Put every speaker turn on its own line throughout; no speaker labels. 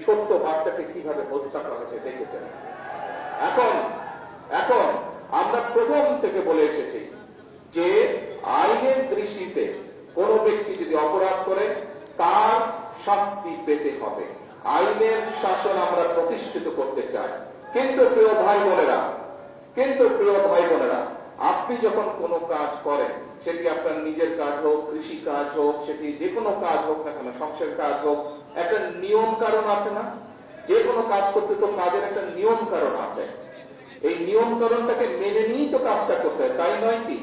ছোট্ট বাচ্চাকে কিভাবে হত্যা করা হয়েছে দেখেছেন। এখন এখন আমরা প্রথম থেকে বলে এসেছি যে আইনের দৃষ্টিতে কোন ব্যক্তি যদি অপরাধ করে তার শাস্তি পেতে হবে। আইনের শাসন আমরা প্রতিষ্ঠিত করতে চাই। কিন্তু প্রিয় ভাই বোনেরা, আপনি যখন কোনো কাজ করেন, সেটি আপনার নিজের কাজ হোক, কৃষি কাজ হোক, সেটি যে কোনো কাজ হোক না কেন, সংসারের কাজ হোক, একটা নিয়ম কারণ আছে না? যে কোনো কাজ করতে তো কাজের একটা নিয়ম কারণ আছে। এই নিয়ম কারণটাকে মেনে নিয়েই তো কাজটা করতে হয়, তাই নয় কি?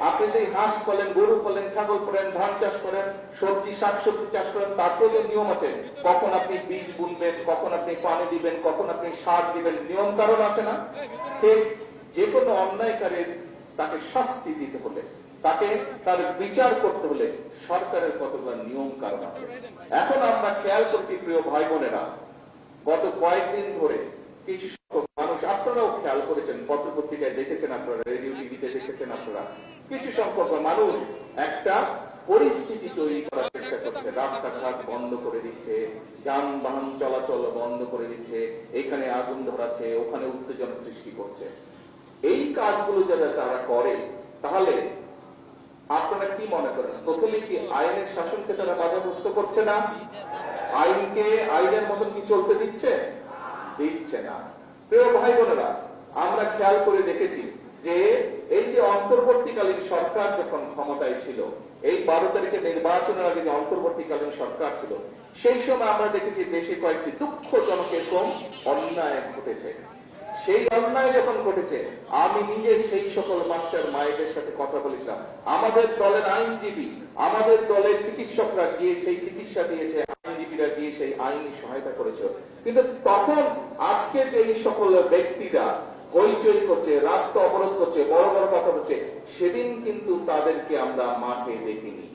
আপনি যদি হাঁস ফলেন, গরু ফলেন, ছাগল ফলেন, ধান চাষ করেন, সবজি শাকসবজি চাষ করেন, তারপরে যে নিয়ম আছে, কখন আপনি বীজ বুনবেন, কখন আপনি পানি দিবেন, কখন আপনি সার দিবেন, নিয়ম কারণ আছে না? ঠিক যে কোনো অন্যায়কারীর তাকে শাস্তি দিতে হলে, তাকে তার বিচার করতে হলে সরকারের কতগুলো নিয়ম কারণ আছে। এখন আমরা খেয়াল করছি প্রিয় ভাই বোনেরা, গত কয়েকদিন ধরে কিছু সংখ্যক মানুষ, আপনারাও খেয়াল করেছেন, পত্রপত্রিকায় দেখেছেন, আপনারা রেডিও টিভিতে দেখেছেন, আপনারা কিছু সংখ্যক মানুষ একটা পরিস্থিতি তৈরি করার চেষ্টা করছে। রাস্তাঘাট বন্ধ করে দিচ্ছে, যানবাহন চলাচল বন্ধ করে দিচ্ছে, এখানে আগুন ধরাচ্ছে, ওখানে উত্তেজনা সৃষ্টি করছে। এই কাজগুলো যারা তারা করে, তাহলে আপনারা কি মনে করেন, প্রথমে কি আইনের শাসনকে তারা বাধাগ্রস্ত করছে না? আইনকে আইনের মতন কি চলতে দিচ্ছে না। প্রিয় ভাই বোনেরা, আমরা খেয়াল করে দেখেছি যে এই যে অন্তর্বর্তীকালীন সরকার যখন ক্ষমতায় ছিল, এই 12 তারিখে নির্বাচনের আগে যে অন্তর্বর্তীকালীন সরকার ছিল, সেই সময় আমরা দেখেছি দেশে কয়েকটি দুঃখজনক এরকম অন্যায় ঘটেছে। সেই অন্যায় যখন ঘটেছে, আমি নিজে সেই সকল বাচ্চার মায়েদের সাথে কথা বলেছিলাম। আমাদের দলের আইনজীবী, আমাদের দলের চিকিৎসকরা গিয়ে সেই চিকিৎসা দিয়েছে, আইনজীবীরা গিয়ে সেই আইনি সহায়তা করেছে। কিন্তু তখন আজকে যে সকল ব্যক্তিরা হইচই করছে, রাস্তা অবরোধ করছে, বড় বড় কথা বলছে, সেদিন কিন্তু তাদেরকে আমরা মাঠে দেখিনি।